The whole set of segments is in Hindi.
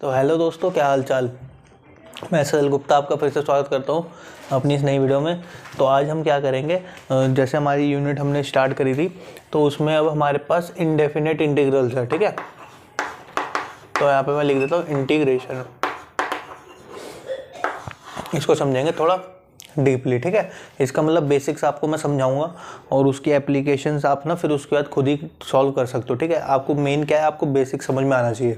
तो हेलो दोस्तों, क्या हाल चाल। मैं सजल गुप्ता आपका फिर से स्वागत करता हूँ अपनी इस नई वीडियो में। तो आज हम क्या करेंगे, जैसे हमारी यूनिट हमने स्टार्ट करी थी तो उसमें अब हमारे पास इंडेफिनेट इंटीग्रल्स है। ठीक है, तो यहाँ पे मैं लिख देता हूँ इंटीग्रेशन। इसको समझेंगे थोड़ा डीपली। ठीक है, इसका मतलब बेसिक्स आपको मैं समझाऊंगा और उसकी एप्लीकेशंस आप ना फिर उसके बाद खुद ही सॉल्व कर सकते हो। ठीक है, आपको मेन क्या है, आपको बेसिक समझ में आना चाहिए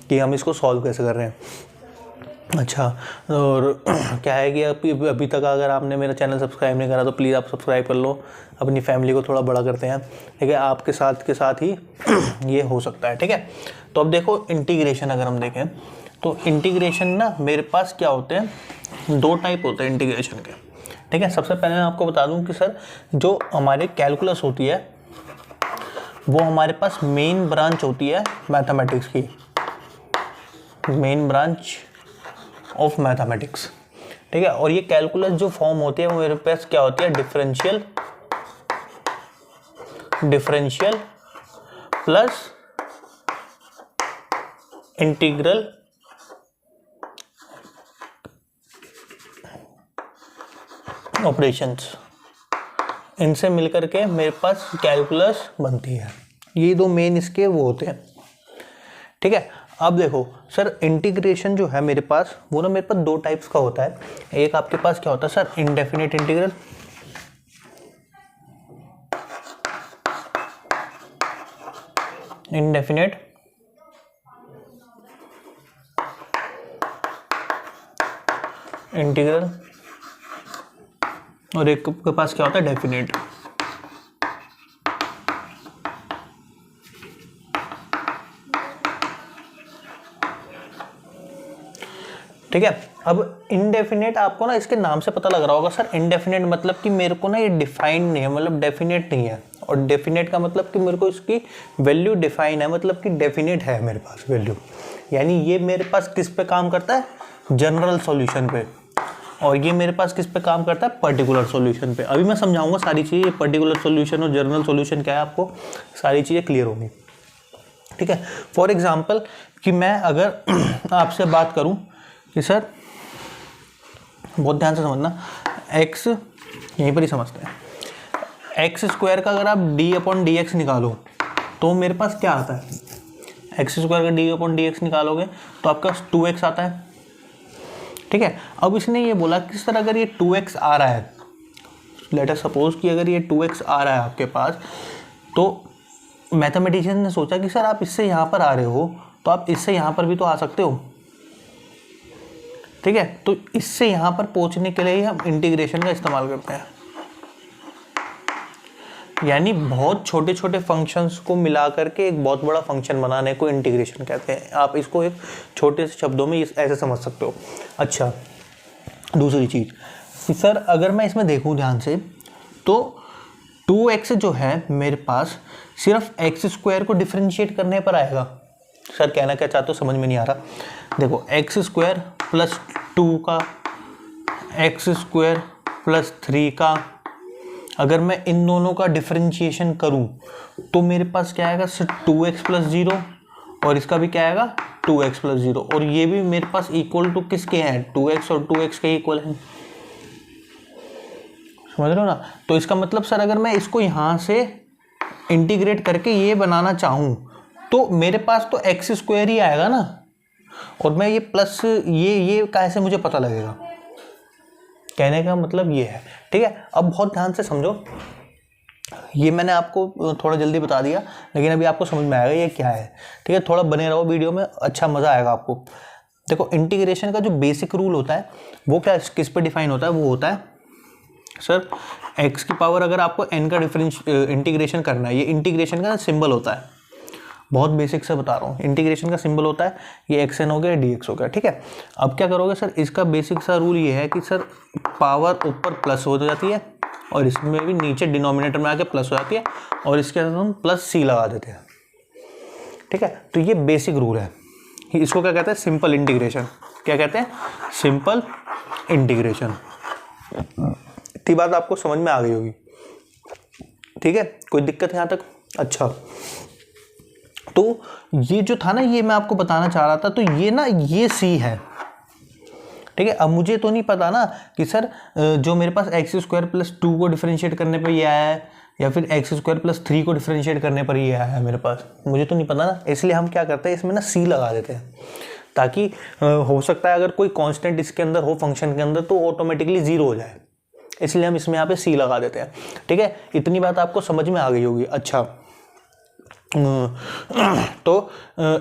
कि हम इसको सॉल्व कैसे कर रहे हैं। अच्छा, और क्या है कि अभी तक अगर आपने मेरा चैनल सब्सक्राइब नहीं करा तो प्लीज़ आप सब्सक्राइब कर लो, अपनी फैमिली को थोड़ा बड़ा करते हैं। ठीक है, आपके साथ ही ये हो सकता है। ठीक है, तो अब देखो इंटीग्रेशन अगर हम देखें तो इंटीग्रेशन ना मेरे पास क्या होते हैं, दो टाइप होते हैं इंटीग्रेशन के। ठीक है, सबसे पहले मैं आपको बता दूं कि सर जो हमारे कैलकुलस होती है वो हमारे पास मेन ब्रांच होती है मैथमेटिक्स की, मेन ब्रांच ऑफ मैथमेटिक्स। ठीक है, और ये कैलकुलस जो फॉर्म होती है वो मेरे पास क्या होती है, डिफरेंशियल प्लस इंटीग्रल ऑपरेशंस। इनसे मिलकर के मेरे पास कैलकुलस बनती है। ये दो मेन इसके वो होते हैं। ठीक है, अब देखो सर इंटीग्रेशन जो है मेरे पास वो ना मेरे पास दो टाइप्स का होता है। एक आपके पास क्या होता है sir, indefinite integral. Indefinite integral और एक के पास क्या होता है, डेफिनेट। ठीक है, अब इनडेफिनेट आपको ना इसके नाम से पता लग रहा होगा सर, इनडेफिनेट मतलब कि मेरे को ना ये डिफाइन नहीं है, मतलब डेफिनेट नहीं है। और डेफिनेट का मतलब कि मेरे को इसकी वैल्यू डिफाइन है, मतलब कि डेफिनेट है मेरे पास वैल्यू। यानी ये मेरे पास किस पे काम करता है, जनरल सॉल्यूशन पे, और ये मेरे पास किस पे काम करता है, पर्टिकुलर सॉल्यूशन पे। अभी मैं समझाऊंगा सारी चीज़ें, पर्टिकुलर सॉल्यूशन और जनरल सॉल्यूशन क्या है, आपको सारी चीज़ें क्लियर होंगी। ठीक है, फॉर एग्जांपल कि मैं अगर आपसे बात करूं कि सर, बहुत ध्यान से समझना, x यहीं पर ही समझते हैं, एक्स स्क्वायर का अगर आप d/dx निकालो तो मेरे पास क्या आता है, एक्स स्क्वायर का d/dx निकालोगे तो आपका 2x आता है। ठीक है, अब इसने ये बोला कि सर अगर ये 2x आ रहा है, लेट अस सपोज कि अगर ये 2x आ रहा है आपके पास, तो मैथमेटिशियन ने सोचा कि सर आप इससे यहाँ पर आ रहे हो तो आप इससे यहाँ पर भी तो आ सकते हो। ठीक है, तो इससे यहाँ पर पहुँचने के लिए ही हम इंटीग्रेशन का इस्तेमाल करते हैं। यानी बहुत छोटे छोटे फंक्शंस को मिला करके एक बहुत बड़ा फंक्शन बनाने को इंटीग्रेशन कहते हैं। आप इसको एक छोटे से शब्दों में ऐसे समझ सकते हो। अच्छा, दूसरी चीज़ कि सर अगर मैं इसमें देखूं ध्यान से तो 2x जो है मेरे पास सिर्फ एक्स स्क्वायर को डिफरेंशिएट करने पर आएगा। सर कहना क्या चाहते हो, समझ में नहीं आ रहा। देखो एक्स स्क्वायर प्लस 2 का, एक्स स्क्वायर प्लस 3 का, अगर मैं इन दोनों का डिफरेंशिएशन करूं तो मेरे पास क्या आएगा सर, 2x प्लस 0, और इसका भी क्या आएगा 2x प्लस 0, और ये भी मेरे पास इक्वल टू किसके हैं, 2x और 2x के इक्वल हैं। समझ रहे हो ना। तो इसका मतलब सर अगर मैं इसको यहाँ से इंटीग्रेट करके ये बनाना चाहूँ तो मेरे पास तो एक्स स्क्वायर ही आएगा ना, और मैं ये प्लस ये कैसे मुझे पता लगेगा। कहने का मतलब ये है। ठीक है, अब बहुत ध्यान से समझो, ये मैंने आपको थोड़ा जल्दी बता दिया लेकिन अभी आपको समझ में आएगा ये क्या है। ठीक है, थोड़ा बने रहो वीडियो में, अच्छा मज़ा आएगा आपको। देखो इंटीग्रेशन का जो बेसिक रूल होता है वो क्या, किस पे डिफाइन होता है, वो होता है सर x की पावर, अगर आपको n का इंटीग्रेशन करना है, ये इंटीग्रेशन का सिंबल होता है, बहुत बेसिक से बता रहा हूँ। इंटीग्रेशन का सिंबल होता है ये xn हो गया, dx हो गया। ठीक है, अब क्या करोगे सर, इसका बेसिक सा रूल ये है कि सर पावर ऊपर प्लस हो जाती है और इसमें भी नीचे डिनोमिनेटर में आके प्लस हो जाती है, और इसके अंदर हम प्लस c लगा देते हैं। ठीक है, तो ये बेसिक रूल है। इसको क्या कहते हैं, सिंपल इंटीग्रेशन। क्या कहते हैं, सिंपल इंटीग्रेशन। इतनी बात आपको समझ में आ गई होगी। ठीक है, कोई दिक्कत यहाँ तक। अच्छा, तो ये जो था ना, ये मैं आपको बताना चाह रहा था, तो ये ना ये सी है, ठीक है। अब मुझे तो नहीं पता ना कि सर जो मेरे पास एक्स स्क्वायर प्लस 2 को डिफरेंशिएट करने पर ये आया है या फिर एक्स स्क्वायर प्लस 3 को डिफरेंशिएट करने पर ये आया है मेरे पास, मुझे तो नहीं पता ना। इसलिए हम क्या करते हैं, इसमें ना सी लगा देते हैं, ताकि हो सकता है अगर कोई कांस्टेंट इसके अंदर हो फंक्शन के अंदर तो ऑटोमेटिकली जीरो हो जाए, इसलिए हम इसमें यहाँ पे सी लगा देते हैं, ठीक है। इतनी बात आपको समझ में आ गई होगी। अच्छा, तो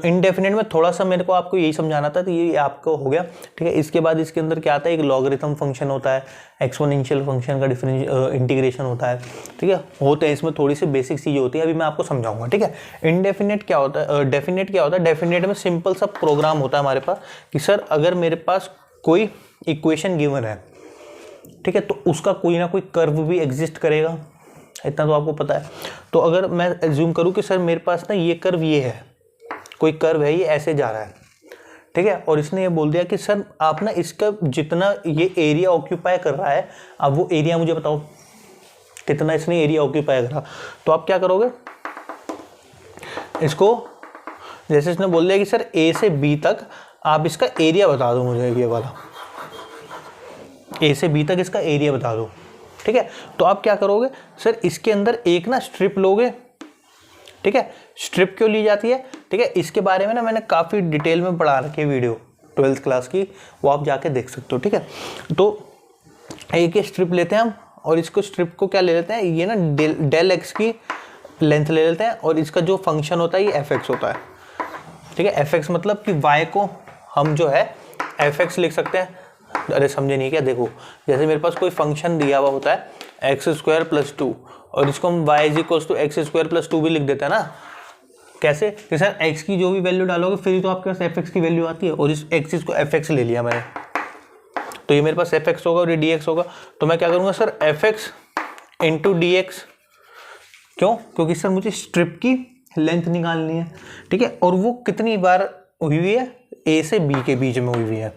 इनडेफिनेट में थोड़ा सा मेरे को आपको यही समझाना था, तो ये आपको हो गया, ठीक है। इसके बाद इसके अंदर क्या आता है, एक लॉगरिथम फंक्शन होता है, एक्सपोनेंशियल फंक्शन का इंटीग्रेशन होता है, ठीक है। होते हैं इसमें थोड़ी सी बेसिक चीज़ें होती है, अभी मैं आपको समझाऊंगा, ठीक है। इनडेफिनेट क्या होता है, डेफिनेट क्या होता है, डेफिनेट में सिंपल सा प्रोग्राम होता है हमारे पास कि सर अगर मेरे पास कोई इक्वेशन गिवन है, ठीक है, तो उसका कोई ना कोई कर्व भी एग्जिस्ट करेगा, इतना तो आपको पता है। तो अगर मैं एज्यूम करूं कि सर मेरे पास ना ये कर्व ये है, कोई कर्व है, ये ऐसे जा रहा है, ठीक है, और इसने ये बोल दिया कि सर आप ना इसका जितना ये एरिया ऑक्यूपाई कर रहा है, अब वो एरिया मुझे बताओ कितना इसने एरिया ऑक्यूपाई करा। तो आप क्या करोगे, इसको जैसे इसने बोल दिया कि सर ए से बी तक आप इसका एरिया बता दो मुझे, ये वाला ए से बी तक इसका एरिया बता दो, ठीक है। तो आप क्या करोगे, सर इसके अंदर एक ना स्ट्रिप लोगे, ठीक है। स्ट्रिप क्यों ली जाती है, ठीक है, इसके बारे में ना मैंने काफ़ी डिटेल में पढ़ा रखी है वीडियो 12th क्लास की, वो आप जाके देख सकते हो, ठीक है। तो एक ही स्ट्रिप लेते हैं हम, और इसको स्ट्रिप को क्या ले लेते हैं, ये ना डेल एक्स की लेंथ ले लेते हैं, और इसका जो फंक्शन होता है ये एफ एक्स होता है, ठीक है। एफ एक्स मतलब कि वाई को हम जो है एफ एक्स लिख सकते हैं। अरे समझे नहीं क्या, देखो जैसे मेरे पास कोई फंक्शन दिया हुआ होता है एक्स स्क्वायर प्लस 2, और इसको हम Y is equals to X square plus 2 भी लिख देते हैं ना। कैसे कि सर एक्स की जो भी वैल्यू डालोगे फिर ही तो आपके पास एफ एक्स की वैल्यू आती है, और इस एक्सिस को एफ एक्स ले लिया मैंने, तो ये मेरे पास एफ एक्स होगा और ये डी एक्स होगा। तो मैं क्या करूँगा, sir F x into D x, क्यों, क्योंकि सर मुझे स्ट्रिप की लेंथ निकालनी है, ठीक है, और वो कितनी बार हुई हुई है, ए से बी के बीच में हुई हुई है,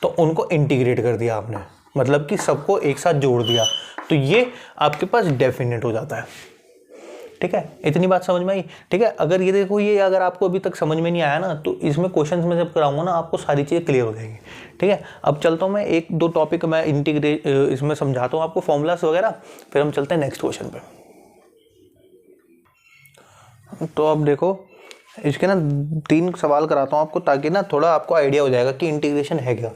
तो उनको इंटीग्रेट कर दिया आपने, मतलब कि सबको एक साथ जोड़ दिया, तो ये आपके पास डेफिनेट हो जाता है, ठीक है। इतनी बात समझ में आई, ठीक है। अगर ये देखो, ये अगर आपको अभी तक समझ में नहीं आया ना, तो इसमें क्वेश्चंस में जब कराऊंगा ना आपको सारी चीज़ें क्लियर हो जाएंगी, ठीक है। अब चलता हूँ मैं, एक दो टॉपिक मैं इसमें समझाता हूँ आपको, फॉर्मूलास वगैरह, फिर हम चलते हैं नेक्स्ट क्वेश्चन पे। तो अब देखो इसके ना 3 सवाल कराता हूँ आपको, ताकि ना थोड़ा आपको आइडिया हो जाएगा कि इंटीग्रेशन है क्या।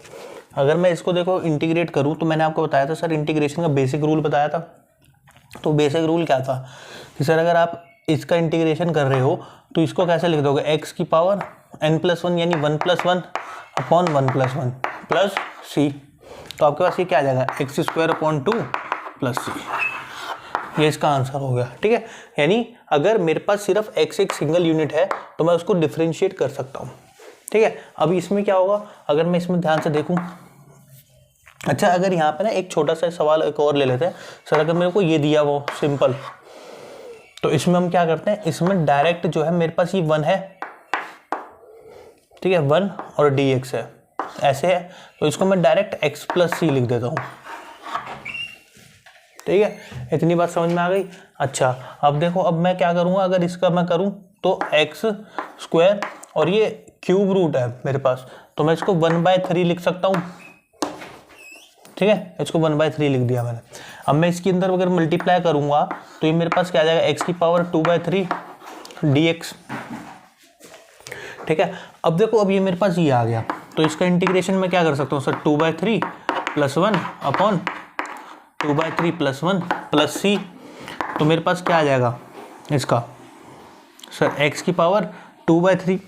अगर मैं इसको देखो इंटीग्रेट करूँ, तो मैंने आपको बताया था सर इंटीग्रेशन का बेसिक रूल बताया था। तो बेसिक रूल क्या था कि सर अगर आप इसका इंटीग्रेशन कर रहे हो तो इसको कैसे लिख दोगे, एक्स की पावर n+1 यानी 1+1 अपॉन 1+1 प्लस सी। तो आपके पास ये क्या आ जाएगा, एक्स स्क्वायर अपॉन 2 प्लस सी, ये इसका आंसर हो गया, ठीक है। यानी अगर मेरे पास सिर्फ x एक सिंगल यूनिट है तो मैं उसको डिफरेंशिएट कर सकता हूँ, ठीक है। अभी इसमें क्या होगा, अगर मैं इसमें ध्यान से देखूँ, अच्छा अगर यहाँ पे ना एक छोटा सा सवाल एक और ले लेते हैं, सर अगर मेरे को ये दिया वो सिंपल, तो इसमें हम क्या करते हैं, इसमें डायरेक्ट जो है मेरे पास ये 1 है, ठीक है, 1 और dx है, ऐसे है, तो इसको मैं डायरेक्ट x प्लस सी लिख देता हूँ, ठीक है। इतनी बात समझ में आ गई। अच्छा अब देखो, अब मैं क्या करूँगा, अगर इसका मैं करूँ तो एक्स स्क्वायर, और ये क्यूब रूट है मेरे पास, तो मैं इसको 1/3 लिख सकता हूँ, ठीक है, इसको 1/3 लिख दिया मैंने। अब मैं इसके अंदर अगर मल्टीप्लाई करूँगा तो ये मेरे पास क्या आ जाएगा, एक्स की पावर 2/3 dx, ठीक है। अब देखो, अब ये मेरे पास ये आ गया, तो इसका इंटीग्रेशन मैं क्या कर सकता हूँ सर, 2/3 + 1 अपॉन 2/3 + 1 प्लस सी। तो मेरे पास क्या आ जाएगा इसका, सर x की पावर 2/3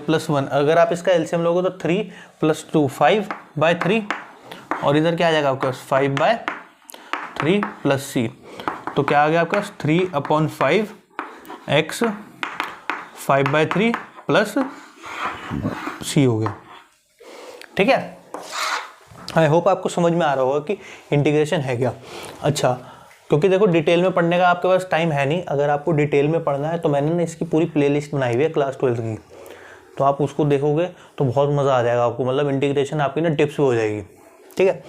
+ 1, अगर आप इसका एलसीएम लोगे तो 3 + 2 5/3, और इधर क्या आ जाएगा आपके पास 5/3 प्लस सी। तो क्या आ गया आपके पास 3/5 x 5/3 प्लस सी हो गया, ठीक है। आई होप आपको समझ में आ रहा होगा कि इंटीग्रेशन है क्या। अच्छा, क्योंकि देखो डिटेल में पढ़ने का आपके पास टाइम है नहीं, अगर आपको डिटेल में पढ़ना है तो मैंने ना इसकी पूरी प्लेलिस्ट बनाई हुई है क्लास 12th की, तो आप उसको देखोगे तो बहुत मज़ा आ जाएगा आपको, मतलब इंटीग्रेशन आपकी ना टिप्स भी हो जाएगी, ठीक है।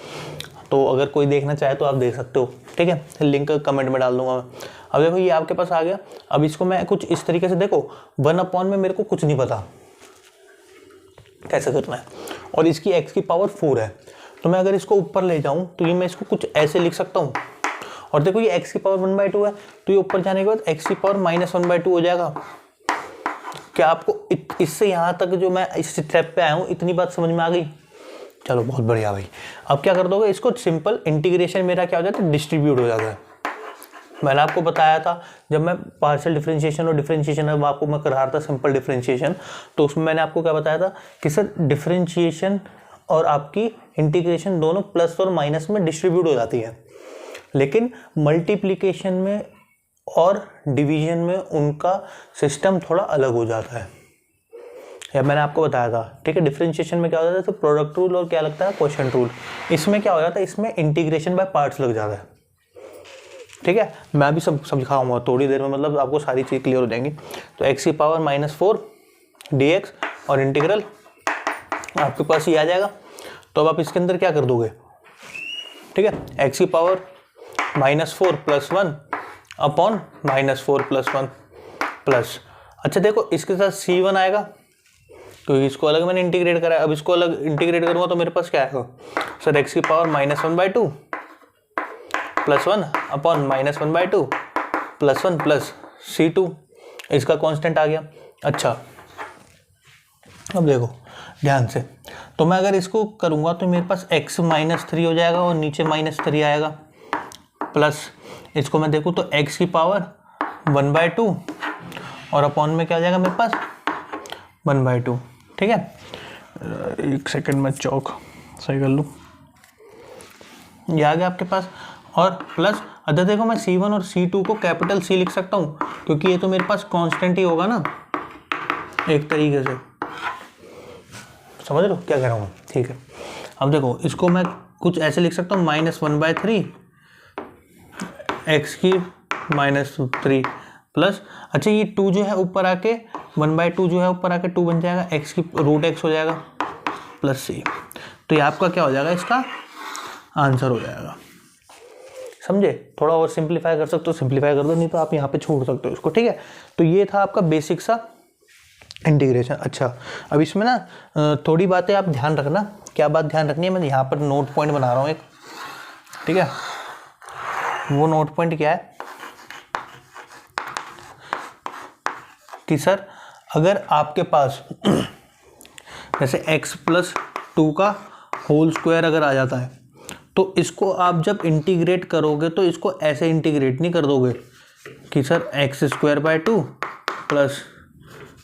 तो अगर कोई देखना चाहे तो आप देख सकते हो, ठीक है, लिंक कमेंट में डाल दूंगा मैं। अब देखो ये आपके पास आ गया। अब इसको मैं कुछ इस तरीके से, देखो 1/, में मेरे को कुछ नहीं पता कैसे करना है, और इसकी x की पावर 4 है, तो मैं अगर इसको ऊपर ले जाऊं तो ये मैं इसको कुछ ऐसे लिख सकता हूं। और देखो ये x की पावर 1/2 है, तो ये ऊपर जाने के बाद x की पावर -1/2 हो जाएगा। क्या आपको इससे यहाँ तक जो मैं इस स्टेप पे आया हूँ इतनी बात समझ में आ गई? चलो बहुत बढ़िया भाई। अब क्या कर दोगे, इसको सिंपल इंटीग्रेशन मेरा क्या हो जाता है, डिस्ट्रीब्यूट हो जाता है। मैंने आपको बताया था जब मैं पार्शियल डिफरेंशिएशन और डिफरेंशिएशन अब आपको मैं करा रहा था सिंपल डिफरेंशिएशन, तो उसमें मैंने आपको क्या बताया था कि सर डिफरेंशिएशन और आपकी इंटीग्रेशन दोनों प्लस और माइनस में डिस्ट्रीब्यूट हो जाती है, लेकिन मल्टीप्लिकेशन में और डिवीजन में उनका सिस्टम थोड़ा अलग हो जाता है। या मैंने आपको बताया था, ठीक है, डिफरेंशिएशन में क्या हो जाता है, तो प्रोडक्ट रूल और क्या लगता है, क्वोशिएंट रूल। इसमें क्या हो जाता है, इसमें इंटीग्रेशन बाय पार्ट्स लग जाता है, ठीक है। मैं भी सब समझाऊंगा थोड़ी देर में, मतलब आपको सारी चीज़ क्लियर हो जाएंगी। तो x की पावर -4 dx और इंटीग्रल आपके पास ये आ जाएगा। तो अब आप इसके अंदर क्या कर दोगे, ठीक है, x की पावर -4 + 1 अपॉन -4 + 1 प्लस, अच्छा देखो इसके साथ c1 आएगा क्योंकि इसको अलग मैंने इंटीग्रेट करा है। अब इसको अलग इंटीग्रेट करूँगा तो मेरे पास क्या आएगा, सर x की पावर -1/2 + 1 अपॉन -1/2 + 1 प्लस c2, इसका कांस्टेंट आ गया। अच्छा अब देखो ध्यान से, तो मैं अगर इसको करूँगा तो मेरे पास x -3 हो जाएगा और नीचे -3 आएगा, प्लस इसको मैं देखूँ तो x की पावर 1/2 और अपॉन में क्या आ जाएगा मेरे पास 1/2, ठीक है। एक सेकंड में चौक सही कर लूँ, ये आ गया आपके पास। और प्लस अदर देखो मैं c1 और c2 को कैपिटल C लिख सकता हूँ क्योंकि ये तो मेरे पास कांस्टेंट ही होगा ना एक तरीके से, समझ लो क्या कह रहा हूँ, ठीक है। अब देखो इसको मैं कुछ ऐसे लिख सकता हूँ -1/3 x की -3 प्लस, अच्छा ये 2 जो है ऊपर आके 1/2 जो है ऊपर आके 2 बन जाएगा, x की √x हो जाएगा प्लस c। तो ये आपका क्या हो जाएगा, इसका आंसर हो जाएगा, समझे। थोड़ा और सिंप्लीफाई कर सकते हो सिंप्लीफाई कर दो, नहीं तो आप यहाँ पे छोड़ सकते हो इसको, ठीक है। तो ये था आपका बेसिक सा इंटीग्रेशन। अच्छा अब इसमें ना थोड़ी बातें आप ध्यान रखना। क्या बात ध्यान रखनी है, मैं यहाँ पर नोट पॉइंट बना रहा हूँ एक, ठीक है। वो नोट पॉइंट क्या है कि सर अगर आपके पास जैसे x + 2 का होल स्क्वायर अगर आ जाता है तो इसको आप जब इंटीग्रेट करोगे तो इसको ऐसे इंटीग्रेट नहीं कर दोगे कि सर x² प्लस,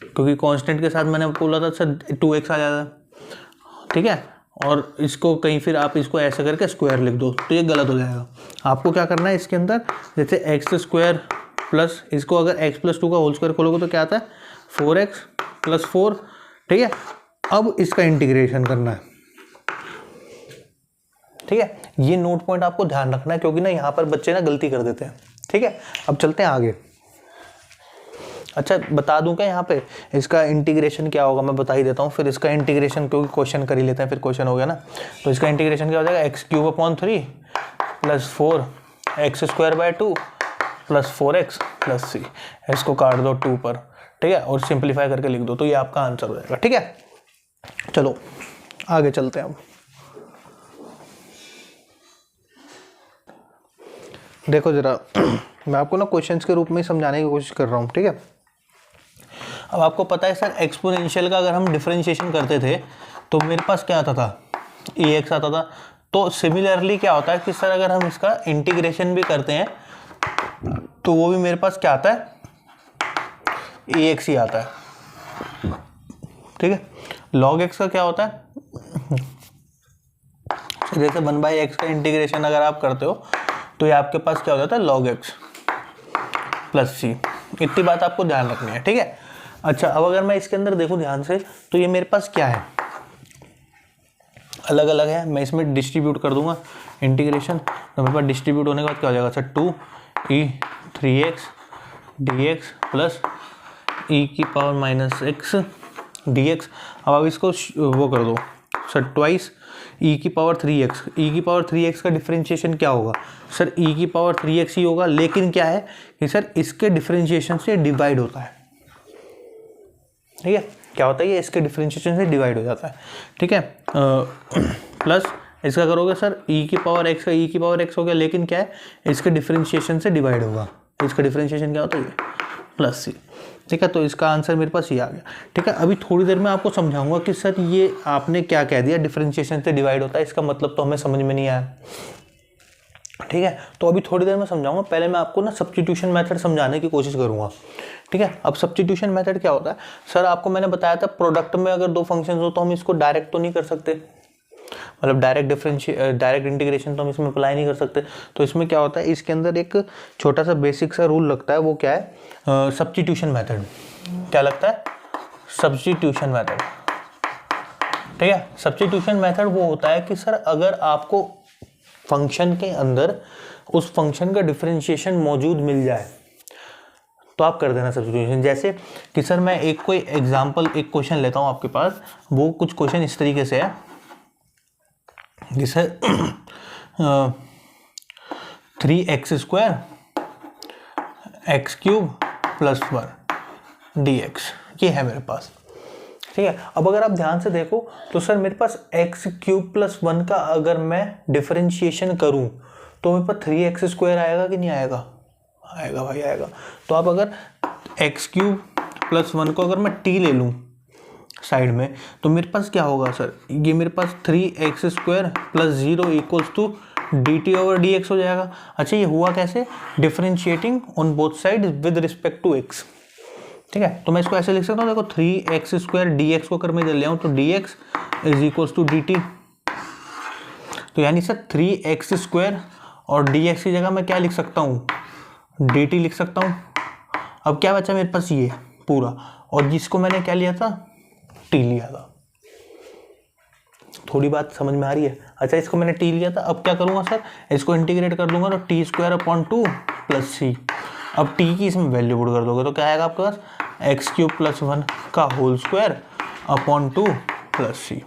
क्योंकि कांस्टेंट के साथ मैंने बोला था सर 2x आ जाता है, ठीक है, और इसको कहीं फिर आप इसको ऐसे करके स्क्वायर लिख दो तो ये गलत हो जाएगा। आपको क्या करना है इसके अंदर, जैसे x² प्लस इसको अगर x + 2 का होल स्क्वायर खोलोगे तो क्या आता है 4x + 4, ठीक है। अब इसका इंटीग्रेशन करना है, ठीक है। ये नोट पॉइंट आपको ध्यान रखना है क्योंकि ना यहाँ पर बच्चे ना गलती कर देते हैं, ठीक है। अब चलते हैं आगे। अच्छा बता दूं क्या यहाँ पे इसका इंटीग्रेशन क्या होगा, मैं बता ही देता हूँ फिर इसका इंटीग्रेशन, क्योंकि क्वेश्चन कर ही लेते हैं फिर क्वेश्चन हो गया ना। तो इसका इंटीग्रेशन क्या हो जाएगा, x³ + 4 x² / 2 + 4x + c। इसको काट दो 2 पर, ठीक है, और सिंप्लीफाई करके लिख दो तो ये आपका आंसर हो जाएगा, ठीक है। चलो आगे चलते हैं। अब देखो जरा मैं आपको ना क्वेश्चंस के रूप में समझाने की कोशिश कर रहा हूँ, ठीक है। अब आपको पता है सर एक्सपोनेंशियल का अगर हम डिफरेंशिएशन करते थे तो मेरे पास क्या आता था, ax आता था। तो सिमिलरली क्या होता है कि सर अगर हम इसका इंटीग्रेशन भी करते हैं तो वो भी मेरे पास क्या आता है, ax ही आता है, ठीक है। log x का क्या होता है, जैसे 1/x का इंटीग्रेशन अगर आप करते हो तो ये आपके पास क्या हो जाता है log x + c। इतनी बात आपको ध्यान रखनी है, ठीक है। अच्छा अब अगर मैं इसके अंदर देखूं ध्यान से तो ये मेरे पास क्या है, अलग अलग है। मैं इसमें डिस्ट्रीब्यूट कर दूंगा इंटीग्रेशन, तो मेरे पास डिस्ट्रीब्यूट होने के बाद क्या हो जाएगा sir 2e3x dx plus e की पावर -x dx। अब इसको वो कर दो सर ट्वाइस ई की पावर 3x। ई की पावर 3x का डिफरेंशिएशन क्या होगा सर? ई की पावर 3x ही होगा, लेकिन क्या है कि सर इसके डिफरेंशिएशन से डिवाइड होता है। ठीक है, क्या होता है ये इसके डिफरेंशिएशन से डिवाइड हो जाता है। ठीक है, प्लस इसका करोगे सर ई की पावर एक्स का ई की पावर एक्स हो गया, लेकिन क्या है इसके डिफरेंशिएशन से डिवाइड होगा। इसका डिफरेंशिएशन क्या होता है? प्लस सी। ठीक है, तो इसका आंसर मेरे पास ये आ गया। ठीक है, अभी थोड़ी देर में आपको समझाऊंगा कि सर ये आपने क्या कह दिया, डिफरेंशिएशन से डिवाइड होता है, इसका मतलब तो हमें समझ में नहीं आया। ठीक है, तो अभी थोड़ी देर में समझाऊंगा, पहले मैं आपको ना सब्स्टिट्यूशन मेथड समझाने की कोशिश करूंगा। ठीक है, अब सब्स्टिट्यूशन मेथड क्या होता है सर? आपको मैंने बताया था प्रोडक्ट में अगर दो फंक्शंस हो तो हम इसको डायरेक्ट तो नहीं कर सकते, मतलब डायरेक्ट इंटीग्रेशन तो हम इसमें अप्लाई नहीं कर सकते। तो इसमें क्या होता है, इसके अंदर एक छोटा सा बेसिक सा रूल लगता है, वो क्या है? Substitution method. क्या लगता है? Substitution method. ठीक है, सब्स्टिट्यूशन मेथड वो होता है कि सर अगर आपको फंक्शन के अंदर उस फंक्शन का डिफरेंशिएशन मौजूद मिल जाए तो आप कर देना सब्स्टिट्यूशन। जैसे कि सर मैं एक कोई एग्जांपल, एक क्वेश्चन लेता हूं आपके पास, वो कुछ क्वेश्चन इस तरीके से है कि सर 3x² x³ + 1 dx ये है मेरे पास। ठीक है, अब अगर आप ध्यान से देखो तो सर मेरे पास x³ + 1 का अगर मैं डिफरेंशिएशन करूं तो मेरे पास 3x² आएगा कि नहीं आएगा? आएगा भाई, आएगा। तो आप अगर x³ + 1 को अगर मैं t ले लूं साइड में तो मेरे पास क्या होगा सर? ये मेरे पास 3x² + 0 = dt/dx हो जाएगा। अच्छा, ये हुआ कैसे? Differentiating on both side with respect to x। ठीक है, तो मैं इसको ऐसे लिख सकता हूँ, देखो 3x² dx को अगर मैं इधर ले आऊँ तो dx = dt। तो यानी सर 3x² और dx की जगह मैं क्या लिख सकता हूँ? dt लिख सकता हूँ। अब क्या बचा मेरे पास? ये पूरा, और जिसको मैंने क्या लिया था? t लिया था। थोड़ी बात समझ में आ रही है? अच्छा, इसको मैंने t लिया था, अब क्या करूँगा सर? इसको इंटीग्रेट कर दूंगा तो t² / 2 + c। अब t की इसमें वैल्यू पुट कर दोगे तो क्या आएगा आपके पास? x³ + 1 का होल स्क्वायर / 2 + c।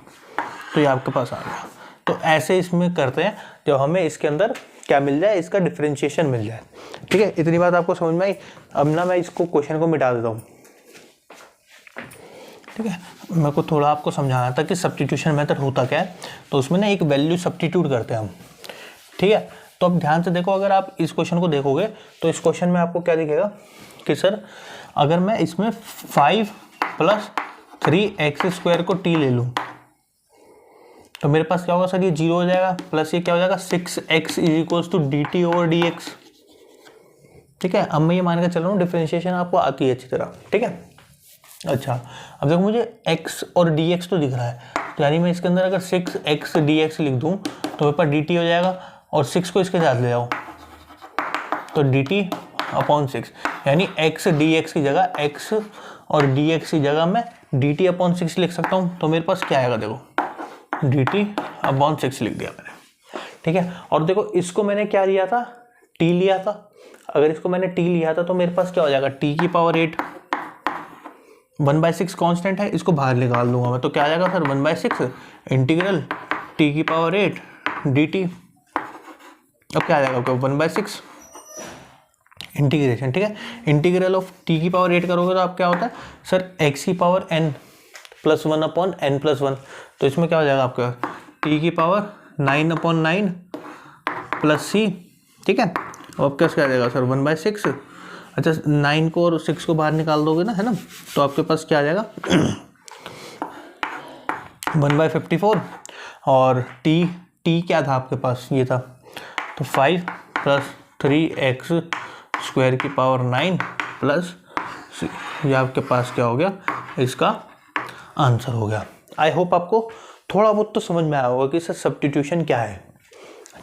तो ये आपके पास आ गया। तो ऐसे इसमें करते हैं जब हमें इसके अंदर क्या मिल जाए, इसका डिफरेंशिएशन मिल जाए। ठीक है, इतनी बात आपको समझ में आई। अब ना मैं इसको क्वेश्चन को मिटा देता हूँ। ठीक है, मेरे को थोड़ा आपको समझाना था कि सब्स्टिट्यूशन मेथड होता क्या है। तो उसमें ना एक वैल्यू सब्स्टिट्यूट करते हैं हम। ठीक है, तो अब ध्यान से देखो, अगर आप इस क्वेश्चन को देखोगे तो इस क्वेश्चन में आपको क्या दिखेगा कि सर अगर मैं इसमें 5 + 3x² को t ले लूँ तो मेरे पास क्या होगा सर? ये 0 हो जाएगा, प्लस ये क्या हो जाएगा? 6x = dt/dx। ठीक है, अब मैं ये मान के चल रहा हूँ डिफरेंशिएशन आपको आती है अच्छी तरह। ठीक है, अच्छा, अब देखो मुझे x और dx तो दिख रहा है, तो यानी मैं इसके अंदर अगर 6x dx लिख दूं तो मेरे पास dt हो जाएगा, और 6 को इसके साथ ले जाओ तो dt/6, यानी x dx की जगह x और dx की जगह मैं dt/6 लिख सकता हूं। तो मेरे पास क्या आएगा? देखो dt/6 लिख दिया मैंने। ठीक है, और देखो इसको मैंने क्या लिया था? t लिया था। अगर इसको मैंने t लिया था तो मेरे पास क्या हो जाएगा? t की पावर 8, 1/6 कांस्टेंट है, इसको बाहर निकाल दूंगा मैं तो क्या आ जाएगा सर? 1/6 इंटीग्रल t की पावर 8 dt। अब क्या आ जाएगा आपका? 1/6 इंटीग्रेशन। ठीक है, इंटीग्रल ऑफ t की पावर 8 करोगे तो आप क्या होता है सर? x की पावर n + 1/n+1। तो इसमें क्या हो जाएगा आपका? t की पावर 9/9 + c। ठीक है, अब क्या आ जाएगा सर? 1/6। अच्छा, 9 को और 6 को बाहर निकाल दोगे ना, है ना, तो आपके पास क्या आ जाएगा? 1/54। और t क्या था आपके पास? ये था, तो 5 + 3x² की पावर 9 + c। ये आपके पास क्या हो गया? इसका आंसर हो गया। आई होप आपको थोड़ा बहुत तो समझ में आया होगा कि सर सब्स्टिट्यूशन क्या है।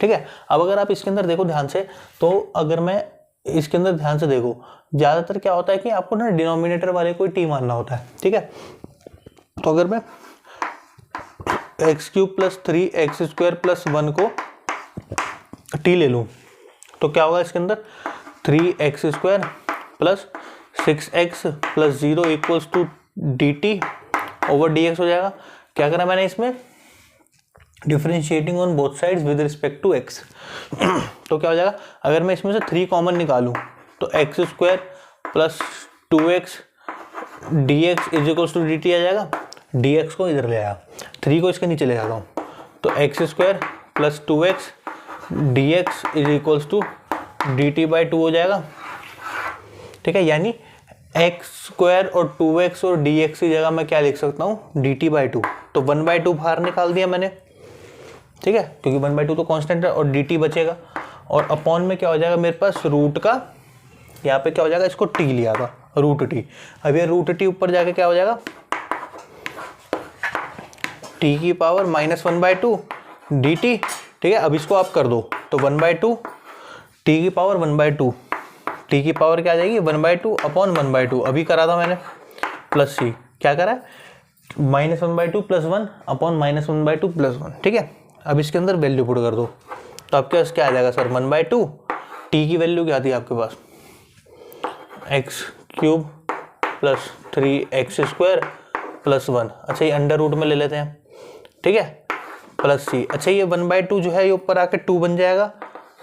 ठीक है, अब अगर आप इसके अंदर देखो ध्यान से, तो अगर मैं इसके अंदर ध्यान से देखो, ज़्यादातर क्या होता है कि आपको ना डिनोमिनेटर वाले को t मानना होता है। ठीक है, तो अगर मैं x³ + 3x² + 1 को t ले लूँ तो क्या होगा इसके अंदर? 3x² + 6x + 0 = dt/dx हो जाएगा। क्या करा मैंने इसमें? Differentiating on both sides with respect to X. तो क्या हो जाएगा, अगर मैं इसमें से 3 कॉमन निकालूं तो X square plus 2x dx is equals to dt आ जाएगा। dx को इधर ले आया, 3 को इसके नीचे ले जाता हूँ, तो X square plus 2x dx is equals to dt by 2 हो जाएगा। ठीक है, यानी एक्स स्क्वायर और 2x और dx की जगह मैं क्या लिख सकता हूँ, dt बाई 2। तो 1/2 बाहर निकाल दिया मैंने, ठीक है, क्योंकि 1/2 तो कांस्टेंट है, और dt बचेगा, और अपॉन में क्या हो जाएगा मेरे पास रूट का, यहाँ पे क्या हो जाएगा, इसको t लिया था, रूट टी। अब ये रूट टी ऊपर जाके क्या हो जाएगा, t की पावर -1/2 dt। ठीक है, अब इसको आप कर दो तो 1/2 t की पावर 1/2, t की पावर क्या आ जाएगी 1/2 अपॉन 1/2, अभी करा था मैंने, प्लस c क्या करा है -1/2 + 1 अपॉन -1/2 + 1। ठीक है, अब इसके अंदर वैल्यू पुट कर दो, तो आपके पास क्या आ जाएगा सर 1/2, t की वैल्यू क्या थी आपके पास x³ प्लस 3x² प्लस 1। अच्छा, ये अंडर रूट में ले लेते हैं, ठीक है, प्लस c। अच्छा, ये 1/2 जो है ये ऊपर आके 2 बन जाएगा,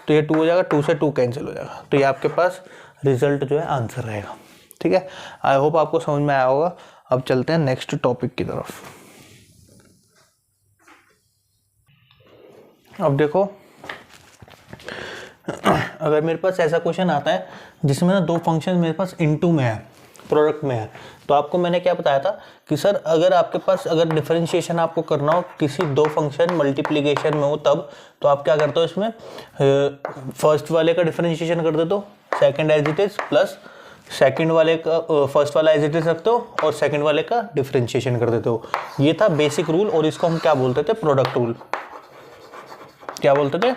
तो ये 2 हो जाएगा, 2 से 2 कैंसिल हो जाएगा, तो ये आपके पास रिजल्ट जो है आंसर रहेगा। ठीक है, आई होप आपको समझ में आया होगा। अब चलते हैं नेक्स्ट टॉपिक की तरफ। अब देखो, अगर मेरे पास ऐसा क्वेश्चन आता है जिसमें ना 2 फंक्शन मेरे पास इनटू में है, प्रोडक्ट में है, तो आपको मैंने क्या बताया था कि सर अगर आपके पास अगर डिफरेंशिएशन आपको करना हो किसी 2 फंक्शन मल्टीप्लिकेशन में हो तब, तो आप क्या करते हो, इसमें फर्स्ट वाले का डिफरेंशिएशन कर देते हो, second as it is, plus second वाले का फर्स्ट वाला एज इट इज रखते हो और सेकंड वाले का डिफरेंशिएशन कर देते हो। ये था बेसिक रूल, और इसको हम क्या बोलते थे, प्रोडक्ट रूल। क्या बोलते थे,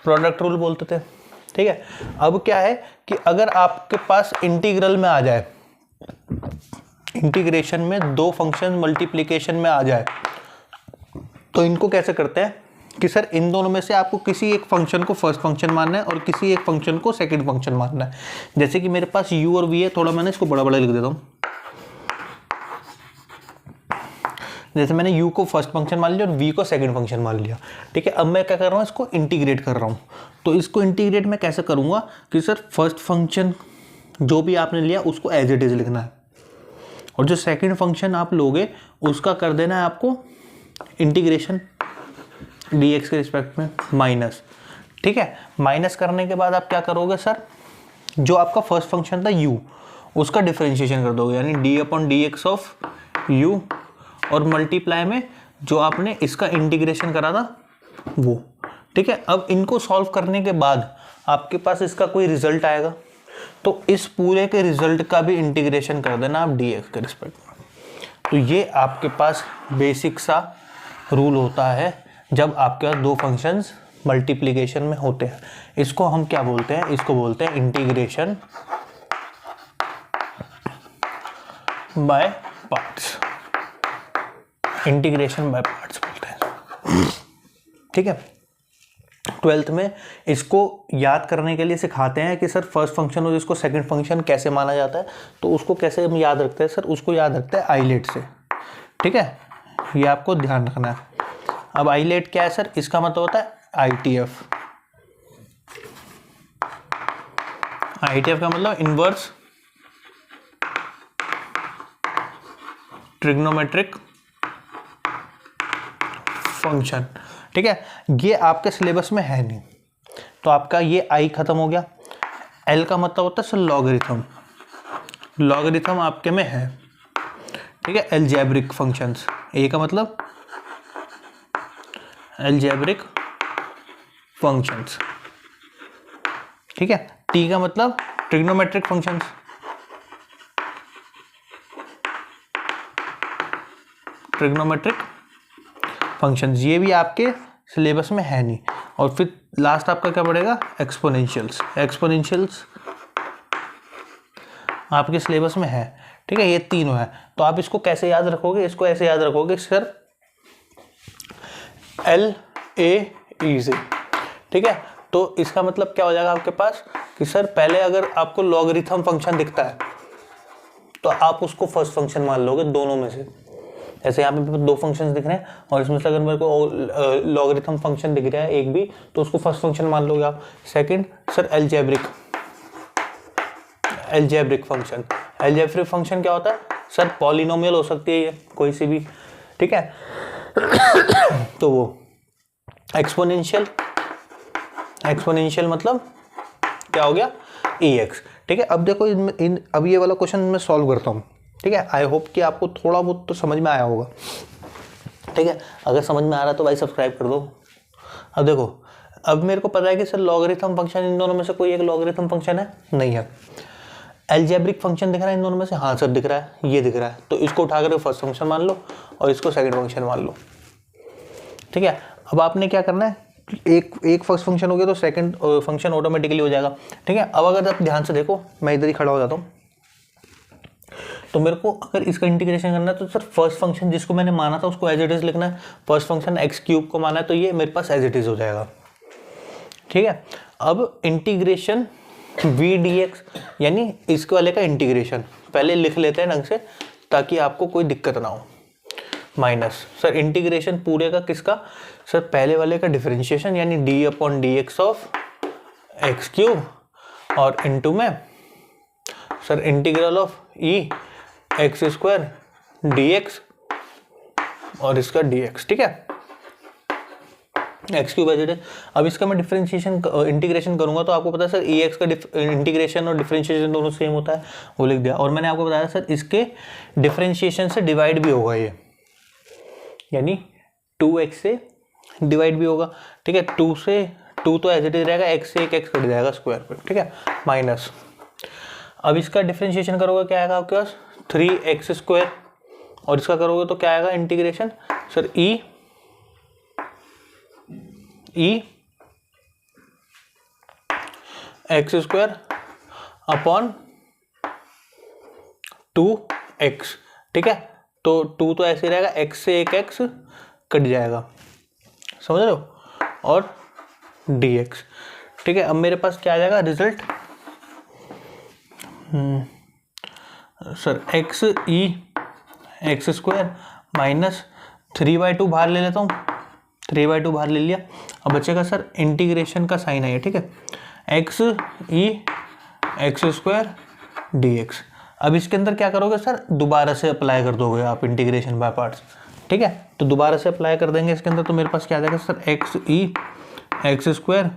प्रोडक्ट रूल बोलते थे। ठीक है, अब क्या है कि अगर आपके पास इंटीग्रल में आ जाए, इंटीग्रेशन में 2 फंक्शन मल्टीप्लिकेशन में आ जाए, तो इनको कैसे करते हैं कि सर इन दोनों में से आपको किसी एक फंक्शन को फर्स्ट फंक्शन मानना है और किसी एक फंक्शन को सेकंड फंक्शन मानना है। जैसे कि मेरे पास u और v है, थोड़ा मैंने इसको बड़ा बड़ा लिख देता हूँ, जैसे मैंने u को फर्स्ट फंक्शन मान लिया और v को सेकंड फंक्शन मान लिया। ठीक है, अब मैं क्या कर रहा हूँ, इसको इंटीग्रेट कर रहा हूँ। तो इसको इंटीग्रेट मैं कैसे करूँगा कि सर फर्स्ट फंक्शन जो भी आपने लिया उसको एज इट इज लिखना है, और जो सेकंड फंक्शन आप लोगे उसका कर देना है आपको इंटीग्रेशन dx के रिस्पेक्ट में माइनस। ठीक है, माइनस करने के बाद आप क्या करोगे सर, जो आपका फर्स्ट फंक्शन था u उसका डिफरेंशिएशन कर दोगे, यानी d/dx ऑफ u, और मल्टीप्लाई में जो आपने इसका इंटीग्रेशन करा था वो। ठीक है, अब इनको सॉल्व करने के बाद आपके पास इसका कोई रिजल्ट आएगा, तो इस पूरे के रिजल्ट का भी इंटीग्रेशन कर देना आप dx के रिस्पेक्ट में। तो ये आपके पास बेसिक सा रूल होता है जब आपके पास 2 फंक्शंस मल्टीप्लिकेशन में होते हैं। इसको हम क्या बोलते हैं, इसको बोलते हैं integration by parts, integration by parts बोलते हैं। ठीक है, 12th में इसको याद करने के लिए सिखाते हैं कि सर फर्स्ट फंक्शन और इसको सेकंड फंक्शन कैसे माना जाता है, तो उसको कैसे हम याद रखते हैं सर, उसको याद रखते हैं आइलेट से। ठीक है, ये आपको ध्यान रखना है। अब आइलेट क्या है सर, इसका मतलब होता है ITF। ITF का मतलब इनवर्स ट्रिग्नोमेट्रिक फंक्शन। ठीक है, ये आपके सिलेबस में है नहीं, तो आपका ये I खत्म हो गया। L का मतलब होता है सर लॉगरिथम, लॉगरिथम आपके में है। ठीक है, एल्जेब्रिक फंक्शंस, A का मतलब एल्जेब्रिक फंक्शंस। ठीक है, T का मतलब ट्रिग्नोमेट्रिक फंक्शंस, ट्रिग्नोमेट्रिक फंक्शंस, ये भी आपके सिलेबस में है नहीं। और फिर लास्ट आपका क्या पड़ेगा, एक्सपोनेंशियल्स। एक्सपोनेंशियल्स आपके सिलेबस में है। ठीक है, ये तीनों है। तो आप इसको कैसे याद रखोगे, इसको ऐसे याद रखोगे सर LAEZ। ठीक है, तो इसका मतलब क्या हो जाएगा आपके पास कि सर पहले अगर आपको लॉगरिथम फंक्शन दिखता है तो आप उसको फर्स्ट फंक्शन मान लोगे दोनों में से, जैसे यहाँ पे दो फंक्शंस दिख रहे हैं और इसमें से अगर मेरे को लॉगरिथम फंक्शन दिख रहा है एक भी, तो उसको फर्स्ट फंक्शन मान लोगे आप। Second sir algebraic function. Algebraic function क्या होता है सर? पॉलिनोमियल हो सकती है ये कोई सी भी, ठीक है। तो वो एक्सपोनेंशियल मतलब क्या हो गया? EX, ठीक है। अब देखो अब ये वाला क्वेश्चन मैं सॉल्व करता हूँ, ठीक है। आई होप कि आपको थोड़ा बहुत तो समझ में आया होगा, ठीक है। अगर समझ में आ रहा तो भाई सब्सक्राइब कर दो। अब देखो, अब मेरे को पता है कि सर लॉगरिथम फंक्शन इन दोनों में से कोई एक लॉगरिथम फंक्शन है, नहीं है। एल्जेब्रिक फंक्शन दिख रहा है इन दोनों में से, हाँ सर दिख रहा है, ये दिख रहा है। तो इसको उठाकर फर्स्ट फंक्शन मान लो और इसको सेकंड फंक्शन मान लो, ठीक है। अब आपने क्या करना है, एक फर्स्ट फंक्शन हो गया तो सेकंड फंक्शन ऑटोमेटिकली हो जाएगा, ठीक है। अब अगर आप ध्यान से देखो, मैं इधर ही खड़ा हो जाता हूँ, तो मेरे को अगर इसका इंटीग्रेशन करना है तो सर फर्स्ट फंक्शन जिसको मैंने माना था उसको एज इट इज लिखना है। फर्स्ट फंक्शन x³ को माना है तो ये मेरे पास एज इट इज हो जाएगा, ठीक है। अब इंटीग्रेशन v dx, यानी इसके वाले का इंटीग्रेशन पहले लिख लेते हैं ढंग से ताकि आपको कोई दिक्कत ना हो। माइनस सर इंटीग्रेशन पूरे का किसका? सर पहले वाले का डिफरेंशिएशन यानी d/dx ऑफ x³ और इनटू में sir integral of x² dx और इसका dx, ठीक है। x³ as it is. अब इसका मैं डिफरेंशिएशन इंटीग्रेशन करूंगा तो आपको पता है सर ex का इंटीग्रेशन और डिफरेंशिएशन दोनों सेम होता है, वो लिख दिया। और मैंने आपको बताया सर इसके डिफरेंशिएशन से डिवाइड भी होगा ये, यानी 2x से डिवाइड भी होगा, ठीक है। 2 तो एज इट इज रहेगा, x से एक x कट जाएगा स्क्वायर पे, ठीक है। माइनस अब इसका डिफरेंशिएशन करोगे क्या आएगा आपके पास? 3x² और इसका करोगे तो क्या आएगा integration? Sir e x² upon 2x, ठीक है। तो 2 तो ऐसे रहेगा, x से एक x कट जाएगा, समझ रहे हो, और dx, ठीक है। अब मेरे पास क्या आ जाएगा रिजल्ट? सर x² माइनस 3/2 बाहर ले लेता हूँ, 3/2 बाहर ले लिया। अब बचेगा सर इंटीग्रेशन का साइन है, ठीक है, x² dx। अब इसके अंदर क्या करोगे सर? दोबारा से अप्लाई कर दोगे आप इंटीग्रेशन बाय पार्ट्स, ठीक है। तो दोबारा से अप्लाई कर देंगे इसके अंदर, तो मेरे पास क्या आ जाएगा सर x²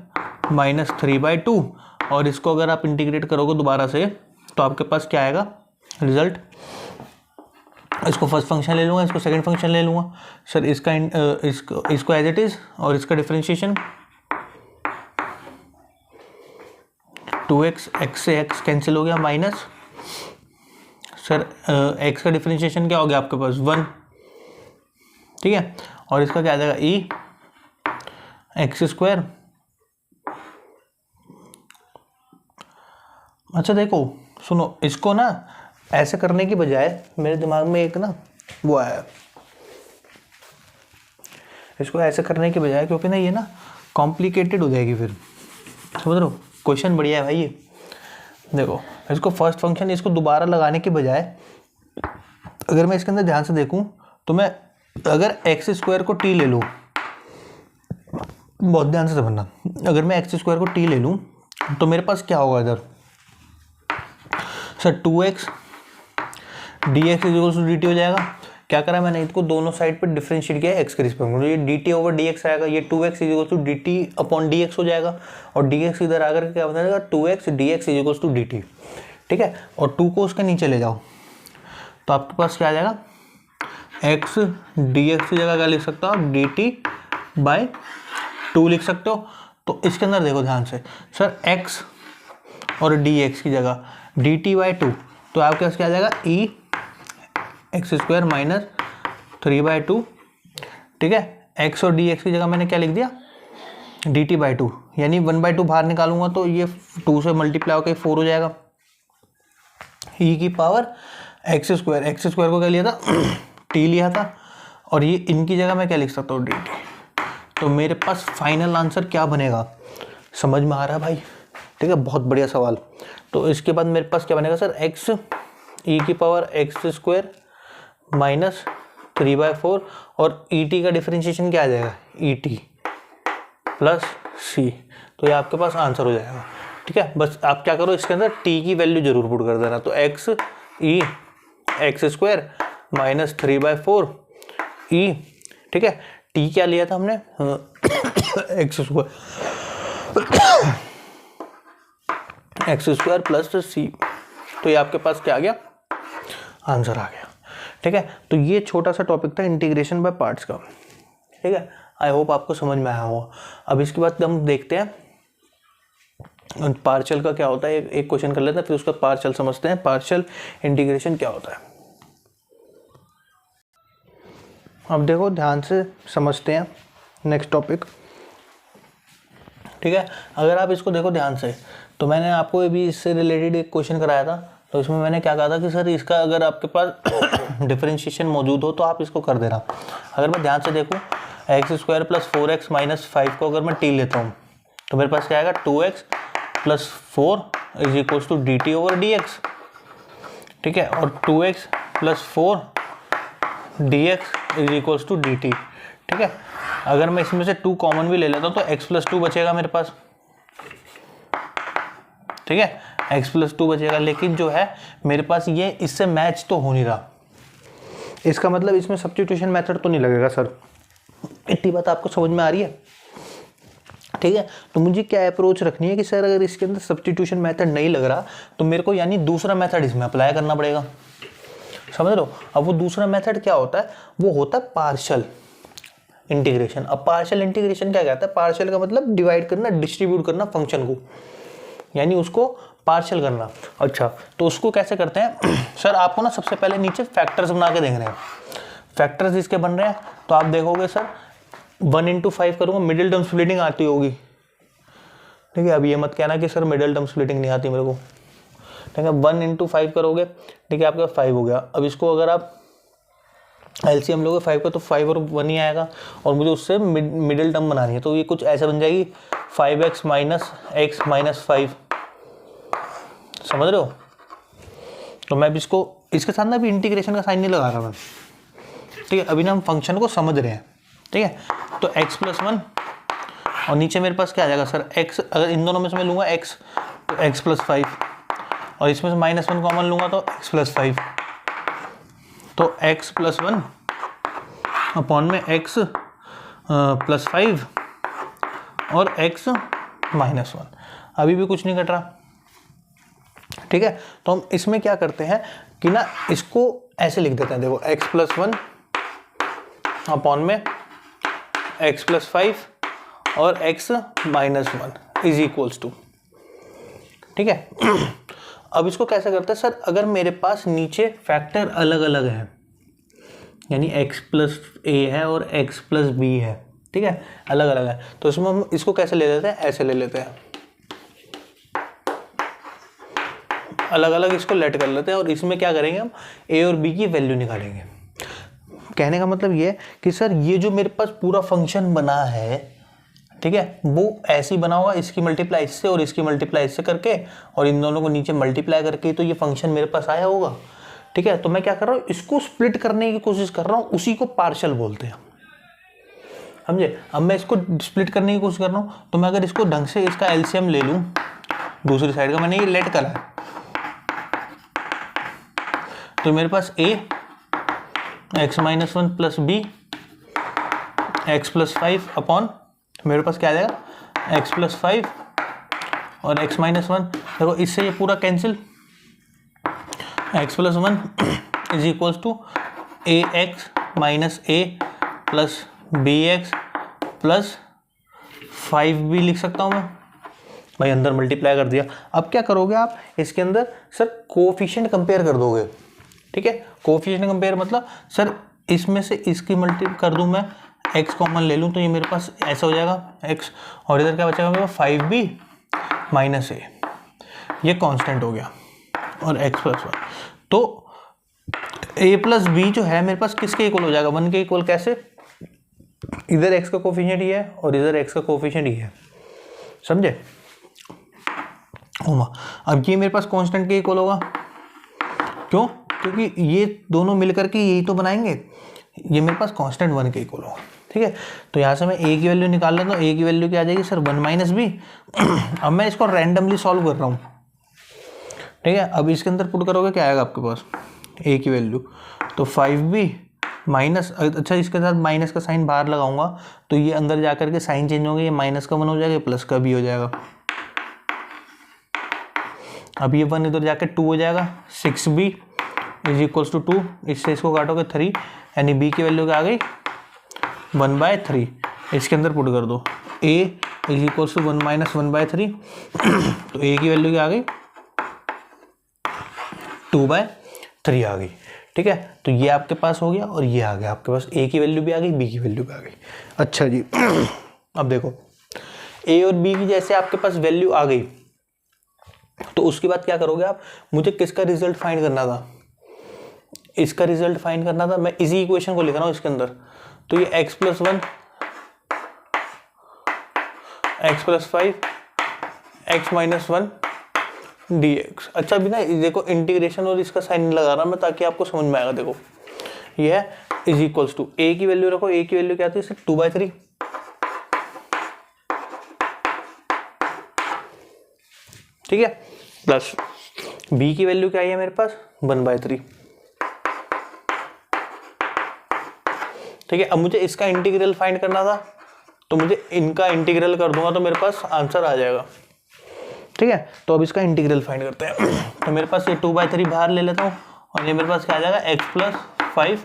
माइनस 3/2 और इसको अगर आप इंटीग्रेट करोगे दोबारा से तो आपके पास क्या आएगा रिजल्ट? इसको फर्स्ट फंक्शन ले लूँगा, इसको सेकंड फंक्शन ले लूँगा सर, इसको एज इट इज और इसका डिफरेंशिएशन 2x, x से x कैंसिल हो गया, माइनस सर x का डिफरेंशिएशन क्या हो गया आपके पास? 1, ठीक है। और इसका क्या आ जाएगा? x²। अच्छा देखो सुनो, इसको ना ऐसे करने की बजाय मेरे दिमाग में एक ना वो आया, इसको ऐसे करने की बजाय, क्योंकि ना ये ना कॉम्प्लिकेटेड हो जाएगी फिर, समझ रहे हो। क्वेश्चन बढ़िया है भाई ये। देखो इसको फर्स्ट फंक्शन इसको दोबारा लगाने के बजाय अगर मैं इसके अंदर ध्यान से देखूं तो मैं अगर x² को t ले लूं, बहुत ध्यान से समझना, अगर मैं x² को t ले लूं तो मेरे पास क्या होगा इधर? सर 2x dx dt हो जाएगा। क्या करा मैंने? इसको दोनों साइड पर डिफरेंशिएट किया x के रिस्पेक्ट में, ये dt/dx आएगा, ये 2x dt/dx हो जाएगा और dx इधर आकर क्या बन जाएगा? 2x dx dt, ठीक है। और 2 को उसके नीचे ले जाओ तो आपके पास क्या आ जाएगा? x dx की जगह क्या लिख सकता हो? dt/2 लिख सकते हो। तो इसके अंदर देखो ध्यान से सर, x और dx की जगह dt/2, तो आपके पास क्या आ जाएगा? x² माइनस 3/2, ठीक है। x और dx की जगह मैंने क्या लिख दिया? dt/2, यानी 1/2 बाहर निकालूंगा तो ये 2 से मल्टीप्लाई होकर 4 हो जाएगा, e की पावर x² को क्या लिया था? t लिया था, और ये इनकी जगह मैं क्या लिख सकता हूँ? dt। तो मेरे पास फाइनल आंसर क्या बनेगा? समझ में आ रहा है भाई? ठीक है, बहुत बढ़िया सवाल। तो इसके बाद मेरे पास क्या बनेगा सर? x e की पावर x² माइनस 3/4 और ई टी का डिफरेंशिएशन क्या आ जाएगा, ई टी प्लस सी। तो ये आपके पास आंसर हो जाएगा। ठीक है, बस आप क्या करो, इसके अंदर टी की वैल्यू जरूर पुट कर देना। तो एक्स ई एक्स स्क्वायर माइनस 3/4 ई। ठीक है, टी क्या लिया था हमने, एक्स स्क्वायर प्लस सी। तो ये आपके पास क्या आ गया, आंसर आ गया। ठीक है, तो ये छोटा सा टॉपिक था इंटीग्रेशन बाय पार्ट्स का। ठीक है, आई होप आपको समझ में आया होगा। अब इसके बाद हम देखते हैं पार्शियल का क्या होता है। एक क्वेश्चन कर लेते हैं, फिर उसका पार्शियल समझते हैं, पार्शियल इंटीग्रेशन क्या होता है। अब देखो ध्यान से समझते हैं नेक्स्ट टॉपिक। ठीक है, अगर आप इसको देखो ध्यान से, तो मैंने आपको अभी इससे रिलेटेड एक क्वेश्चन कराया था। तो इसमें मैंने क्या कहा था कि सर इसका अगर आपके पास डिफरेंशिएशन मौजूद हो तो आप इसको कर देना। अगर मैं ध्यान से देखूँ, x square plus 4x minus 5 को अगर मैं टी लेता हूँ तो मेरे पास क्या आएगा, 2x plus 4 is equals to D T over D X. ठीक है, और 2x plus 4 D X is equals to D T. ठीक है, अगर मैं इसमें से 2 कॉमन भी ले लेता हूँ तो x प्लस 2 बचेगा मेरे पास। ठीक है, x प्लस 2 बचेगा, लेकिन जो है मेरे पास ये इससे मैच तो हो नहीं रहा। इसका मतलब इसमें सब्स्टिट्यूशन मेथड तो नहीं लगेगा सर। इतनी बात आपको समझ में आ रही है। ठीक है, तो मुझे क्या अप्रोच रखनी है कि सर अगर इसके अंदर सब्स्टिट्यूशन मेथड नहीं लग रहा तो मेरे को यानी दूसरा मेथड इसमें अप्लाई करना पड़ेगा। समझ लो। अब वो दूसरा मेथड क्या होता है, वो होता है पार्शियल इंटीग्रेशन। अब पार्शियल इंटीग्रेशन क्या कहता है, पार्शियल का मतलब डिवाइड करना, डिस्ट्रीब्यूट करना फंक्शन को, यानी उसको पार्शियल करना। अच्छा, तो उसको कैसे करते हैं सर, आपको ना सबसे पहले नीचे फैक्टर्स बना के देख रहे हैं। फैक्टर्स इसके बन रहे हैं तो आप देखोगे सर 1 into 5 करूँगा, मिडिल टर्म स्प्लिटिंग आती होगी। ठीक है, अब ये मत कहना कि सर मिडिल टर्म स्प्लिटिंग नहीं आती मेरे को। ठीक है, 1 into 5 करोगे, ठीक है, आपका 5 हो गया। अब इसको अगर आप एलसीएम लोगे 5 का तो 5 और 1 ही आएगा, और मुझे उससे मिडिल टर्म बनानी है। तो ये कुछ ऐसे बन जाएगी 5x माइनस x माइनस 5। समझ रहे हो। तो मैं भी इसको इसके साथ ना अभी इंटीग्रेशन का साइन नहीं लगा रहा मैं। ठीक है, अभी ना हम फंक्शन को समझ रहे हैं। ठीक है, तो x प्लस 1 और नीचे मेरे पास क्या आ जाएगा सर, x, अगर इन दोनों में से मैं लूँगा x तो x प्लस 5, और इसमें से -1 कॉमन लूँगा तो x प्लस 5। तो x प्लस 1 अपॉन में x प्लस 5 और x माइनस 1। अभी भी कुछ नहीं कट रहा। ठीक है, तो हम इसमें क्या करते हैं कि ना इसको ऐसे लिख देते हैं। देखो x प्लस 1 अपॉन में x प्लस 5 और x minus 1 is equals to. ठीक है, अब इसको कैसे करते हैं सर, अगर मेरे पास नीचे फैक्टर अलग अलग है, यानी x प्लस a है और x प्लस b है, ठीक है, अलग अलग है, तो इसमें हम इसको कैसे ले लेते हैं, ऐसे ले लेते हैं, अलग अलग इसको लेट कर लेते हैं, और इसमें क्या करेंगे हम a और b की वैल्यू निकालेंगे। कहने का मतलब ये है कि सर ये जो मेरे पास पूरा फंक्शन बना है, ठीक है, वो ऐसे ही बना हुआ, इसकी मल्टीप्लाई इससे और इसकी मल्टीप्लाई इससे करके और इन दोनों को नीचे मल्टीप्लाई करके, तो ये फंक्शन मेरे पास आया होगा। ठीक है, तो मैं क्या कर रहा हूँ, इसको स्प्लिट करने की कोशिश कर रहा हूँ, उसी को पार्शियल बोलते हैं। समझे। अब मैं इसको स्प्लिट करने की कोशिश कर रहा हूँ, तो मैं अगर इसको ढंग से इसका एलसीएम ले लूँ, दूसरी साइड का मैंने ये लेट करा है, तो मेरे पास a x minus 1 plus b x plus 5 upon मेरे पास क्या आ जाएगा x प्लस 5 और x माइनस 1। देखो इससे ये पूरा cancel, x plus 1 is equals to A X minus A plus B X plus 5 भी लिख सकता हूँ मैं भाई, अंदर मल्टीप्लाई कर दिया। अब क्या करोगे आप, इसके अंदर सर कोफिशिएंट कंपेयर कर दोगे। ठीक है, कोफिशिएंट कंपेयर मतलब सर इसमें से इसकी मल्टी कर दूं मैं, x कॉमन ले लूं तो ये मेरे पास ऐसा हो जाएगा x, और इधर क्या बचेगा मेरे पास 5b माइनस a, ये कांस्टेंट हो गया, और x प्लस 1। तो a प्लस b जो है मेरे पास किसके इक्वल हो जाएगा, 1 के इक्वल। कैसे, इधर x का कोफिशिएंट ये है और इधर x का कोफिशिएंट ये है, समझे। अब ये मेरे पास कांस्टेंट के इक्वल होगा, क्यों, क्योंकि ये दोनों मिलकर के यही तो बनाएंगे, ये मेरे पास कांस्टेंट 1 के इक्वल होगा। ठीक है, तो यहाँ से मैं a की वैल्यू निकाल लेता हूँ। a की वैल्यू क्या आ जाएगी सर 1 माइनस बी। अब मैं इसको रैंडमली सॉल्व कर रहा हूँ। ठीक है, अब इसके अंदर पुट करोगे क्या आएगा आपके पास a की वैल्यू, तो 5b माइनस, अच्छा इसके साथ माइनस का साइन बाहर लगाऊंगा तो ये अंदर जाकर के साइन चेंज होंगे, ये माइनस का 1 हो जाएगा, प्लस का b हो जाएगा। अब ये 1 इधर जाकर 2 हो जाएगा। 6b इज इक्वल्स टू 2, इससे इसको काटोगे 3, यानी b की वैल्यू क्या आ गई 1/3। इसके अंदर पुट कर दो a is equals to 1 minus 1/3, तो a की वैल्यू क्या आ गई 2/3 आ गई। ठीक है, तो ये आपके पास हो गया और ये आ गया आपके पास, a की वैल्यू भी आ गई, b की वैल्यू भी आ गई। अच्छा जी, अब देखो a और b की जैसे आपके पास वैल्यू आ गई तो उसके बाद क्या करोगे आप, मुझे किसका रिजल्ट फाइंड करना था, इसका रिजल्ट फाइंड करना था। मैं इसी इक्वेशन को लिख रहा हूँ इसके अंदर, तो ये x + 1 x + 5 x - 1 dx। अच्छा भी ना, देखो इंटीग्रेशन और इसका साइन लगा रहा मैं ताकि आपको समझ में आएगा। देखो ये है इज इक्वल्स टू a की वैल्यू रखो, a की वैल्यू क्या आती है सर 2/3। ठीक है, प्लस b की वैल्यू क्या आई है मेरे पास 1/3। ठीक है, अब मुझे इसका इंटीग्रल फाइंड करना था तो मुझे इनका इंटीग्रल कर दूंगा तो मेरे पास आंसर आ जाएगा। ठीक है, तो अब इसका इंटीग्रल फाइंड करते हैं। तो मेरे पास ये 2/3 बाहर ले लेता हूँ और ये मेरे पास क्या आ जाएगा x + 5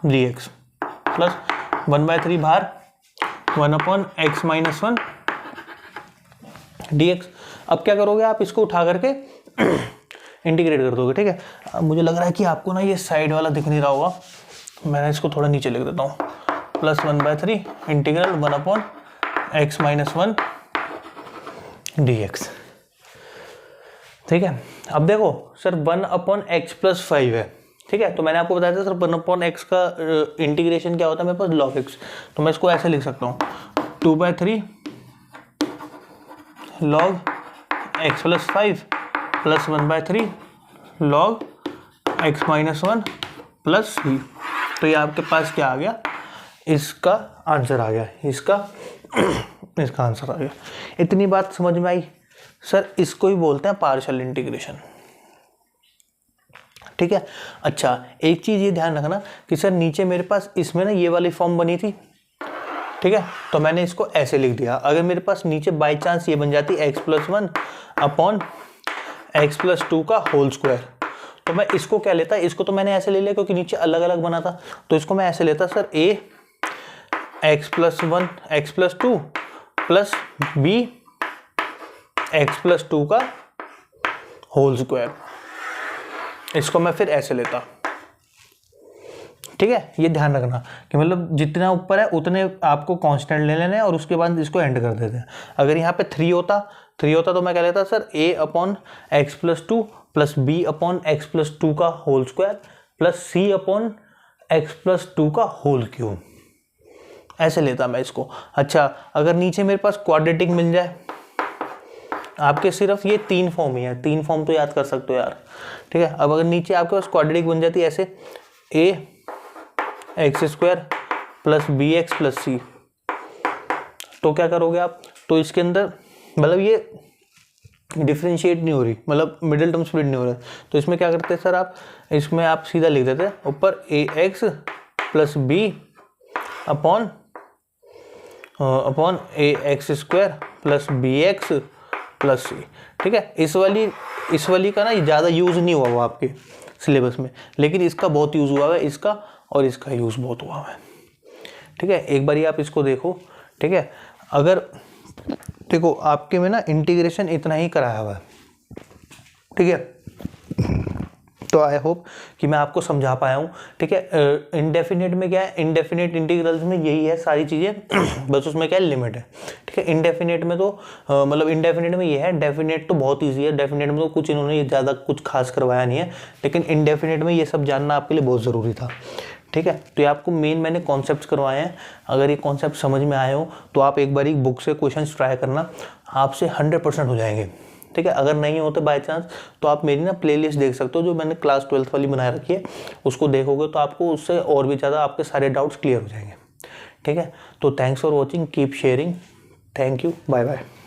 dx प्लस 1/3 बाहर 1/x - 1 dx। अब क्या करोगे आप, इसको उठा करके इंटीग्रेट कर दोगे। ठीक है, अब मुझे लग रहा है कि आपको ना ये साइड वाला दिख नहीं रहा होगा, मैं इसको थोड़ा नीचे लिख देता हूँ, प्लस 1/3 इंटीग्रल 1/x - 1 dx। ठीक है, अब देखो सर 1/x + 5 है। ठीक है, तो मैंने आपको बताया था सर 1/x का इंटीग्रेशन क्या होता है मेरे पास log x, तो मैं इसको ऐसे लिख सकता हूँ 2/3 log x + 5 plus 1/3 log x - 1 plus c। तो ये आपके पास क्या आ गया, इसका आंसर आ गया, इसका आंसर आ गया। इतनी बात समझ में आई सर, इसको ही बोलते हैं पार्शियल इंटीग्रेशन। ठीक है, अच्छा एक चीज ये ध्यान रखना कि सर नीचे मेरे पास इसमें ना ये वाली फॉर्म बनी थी। ठीक है, तो मैंने इसको ऐसे लिख दिया। अगर मेरे पास नीचे बाय चांस ये बन जाती x + 1 अपॉन x + 2 का होल स्क्वायर, तो मैं इसको क्या लेता, इसको तो मैंने ऐसे ले लिया क्योंकि नीचे अलग अलग बना था, तो इसको मैं ऐसे लेता sir a x + 1 x + 2 plus b x + 2 का होल स्क्वायर, इसको मैं फिर ऐसे लेता। ठीक है, ये ध्यान रखना कि मतलब जितना ऊपर है उतने आपको कांस्टेंट ले लेने हैं और उसके बाद इसको एंड कर देते हैं। अगर यहाँ पे 3 होता तो मैं क्या लेता सर a/x + 2 प्लस b/x + 2 का होल स्क्वायर प्लस c/x + 2 का होल क्यूब, ऐसे लेता मैं इसको। अच्छा अगर नीचे मेरे पास क्वाड्रेटिक मिल जाए, आपके सिर्फ ये 3 फॉर्म ही है, 3 फॉर्म तो याद कर सकते हो यार। ठीक है, अब अगर नीचे आपके पास क्वाड्रेटिक बन जाती है ऐसे ax² प्लस bx + c, तो क्या करोगे आप, तो इसके अंदर मतलब ये डिफ्रेंशिएट नहीं हो रही, मतलब मिडिल टर्म स्प्लिट नहीं हो रहा है, तो इसमें क्या करते हैं सर आप, इसमें आप सीधा लिख देते हैं ऊपर ax + b upon ax² plus bx + c। ठीक है, इस वाली का ना ज़्यादा यूज़ नहीं हुआ आपके सिलेबस में, लेकिन इसका बहुत यूज़ हुआ है, इसका और इसका यूज़ बहुत हुआ है। ठीक है, एक बारी आप इसको देखो। ठीक है, अगर देखो आपके में ना इंटीग्रेशन इतना ही कराया हुआ है। ठीक है, तो आई होप कि मैं आपको समझा पाया हूँ। ठीक है, इंडेफिनेट में क्या है, इंडेफिनेट इंटीग्रल्स में यही है सारी चीज़ें, बस उसमें क्या है लिमिट है। ठीक है, इंडेफिनेट में तो मतलब इंडेफिनेट में ये है, डेफिनेट तो बहुत ईजी है, डेफिनेट में तो कुछ इन्होंने ज़्यादा कुछ खास करवाया नहीं है, लेकिन इंडेफिनेट में ये सब जानना आपके लिए बहुत ज़रूरी था। ठीक है, तो ये आपको मेन मैंने कॉन्सेप्ट्स करवाए हैं। अगर ये कॉन्सेप्ट समझ में आए हो तो आप एक बार बुक से क्वेश्चन ट्राई करना, आपसे 100% हो जाएंगे। ठीक है। अगर नहीं होते बाय चांस तो आप मेरी ना प्लेलिस्ट देख सकते हो जो मैंने क्लास 12th वाली बना रखी है, उसको देखोगे तो आपको उससे और भी ज़्यादा आपके सारे डाउट्स क्लियर हो जाएंगे। ठीक है, तो thanks for watching, keep sharing, thank you, bye bye.